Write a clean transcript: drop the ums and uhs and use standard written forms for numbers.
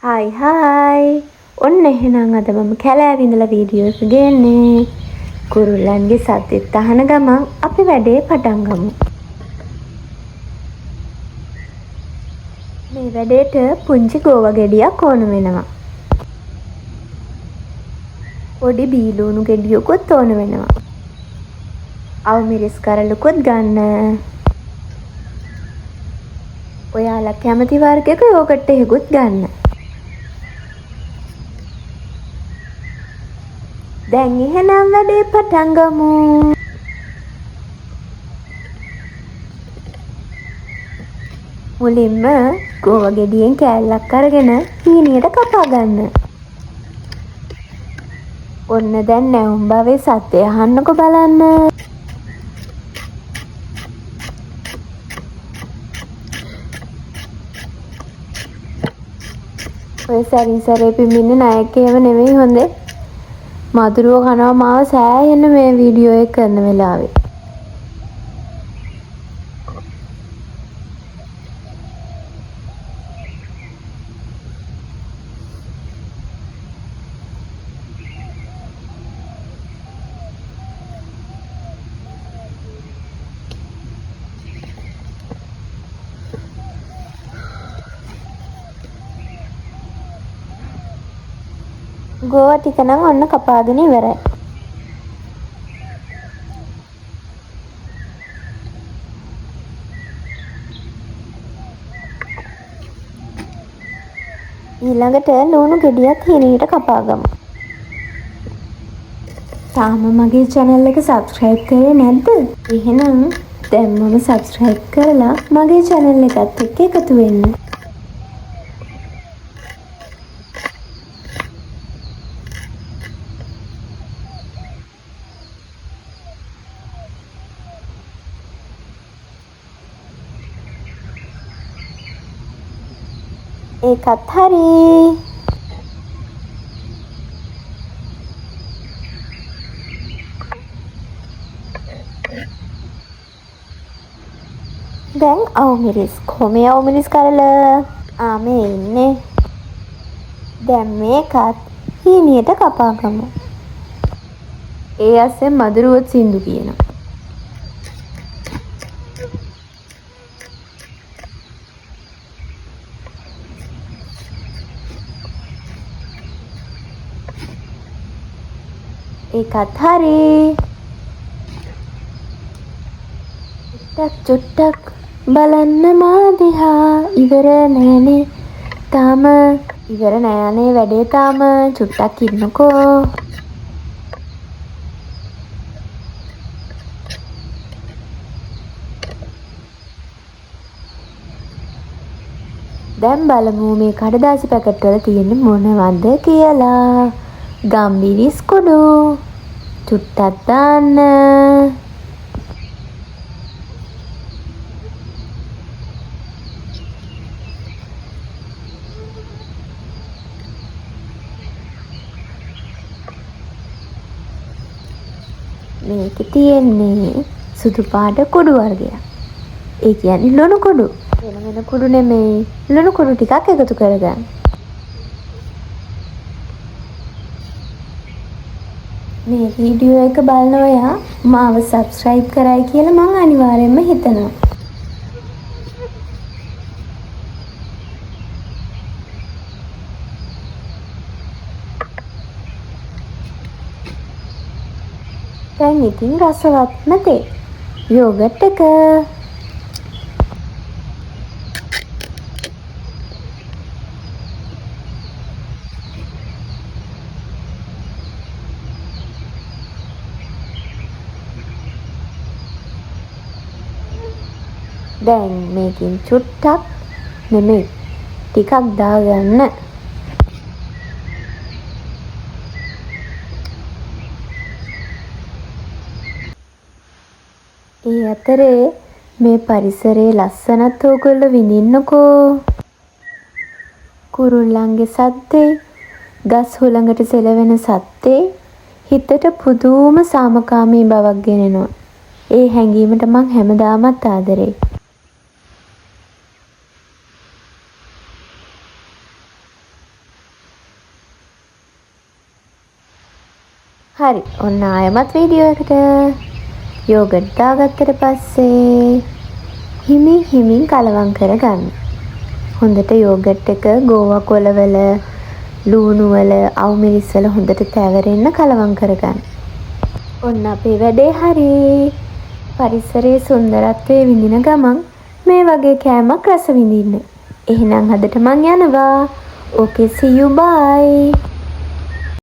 Hi ඔන්න එහෙනම් අද මම කැලෑවේ ඉඳලා වීඩියෝ එක ගේන්නේ. කුරුල්ලන්ගේ සද්දෙත් අහන ගමන් අපි වැඩේ පටන් ගමු. මේ වැඩේට පුංචි ගෝව ගෙඩියක් ඕන වෙනවා. පොඩි බීලුණු ගෙඩියකුත් ඕන වෙනවා. අවුමිරිස් කරලකුත් ගන්න. ඔයාලා කැමති වර්ගයක යෝගට් එකකුත් ගන්න. දැන් එහෙනම් වැඩේ පටන් ගමු. මුලින්ම ගෝව ගෙඩියෙන් කෑල්ලක් අරගෙන හීනියට කපා ගන්න. ඔන්න දැන් නැවුම් බවේ සද්දය අහන්නකො බලන්න. ඔය සැරින් සැරේ පිඹින්න ණයක් එහෙම නෙවෙයි හොඳේ. මధుරව කනවා මාව සෑහෙන්න මේ වීඩියෝ එක කරන වෙලාවේ. ගෝවා ටික නම් ඔන්න කපාගෙන ඉවරයි. ඊළඟට ලුණු ගෙඩියක් හීනීට කපා ගමු. තාම මගේ channel එක subscribe කරේ නැද්ද? එහෙනම් දැන්මම subscribe කරලා මගේ channel එකත් එක්ක එකතු වෙන්න. ඒකත් හරි. දැන් අවුමිරිස් කොහේ අවුමිරිස් කරල මේ ඉන්නේ. දැන් මේකත් හීනියට කපා ගමු. ඒ අස්සෙන් මధుරවත් සින්දු කියනවා. ඒකත් හරි. චුට්ටක් බලන්න මා දිහා ඉවර නෑනේ තාම. ඉවර නෑනේ වැඩේ තාම. චුට්ටක් ඉන්නකෝ. දැන් බලමු මේ කඩදාසි පැකට් වල තියෙන්නේ මොනවද කියලා. ගම්බිරිස් කුඩු චුට්ටක් දාන්න. මේකේ තියෙන්නේ සුදු පාට කුඩු වර්ගයක්. ඒ කියන්නේ ලුණු කුඩු. වෙන කුඩු නෙමෙයි. ලුණු කුඩු ටිකක් එකතු කරගන්න. මේ වීඩියෝ එක බලන ඔයා මාව subscribe කරයි කියලා මම අනිවාර්යයෙන්ම හිතනවා. දැන් ඉතින් රසවත්ම තේ යෝගට් එක. දැන් මේකෙන් චුට්ටක් නෙමෙයි ටිකක් දාගන්න. ඒ අතරේ මේ පරිසරයේ ලස්සනත් ඕගොල්ලෝ විඳින්නකෝ. කුරුල්ලන්ගේ සද්දේ, ගස් හුළඟට සෙලවෙන සද්දේ හිතට පුදුම සාමකාමී බවක් ගෙනෙනවා. ඒ හැඟීමට මං හැමදාමත් ආදරෙයි. හරි. ඔන්න ආයමත් වීඩියෝ එකට යෝගට් දාගත්තට පස්සේ හිමින් කලවම් කරගන්න. හොඳට යෝගට් එක ගෝවා කොළවල ලූණු වල අවුමිරිස් වල හොඳට තැවරෙන්න කලවම් කරගන්න. ඔන්න අපේ වැඩේ හරි. පරිසරයේ සුන්දරත්වයේ විඳින ගමන් මේ වගේ කෑමක් රස විඳින්න. එහෙනම් අදට මං යනවා. Okay, see you, bye.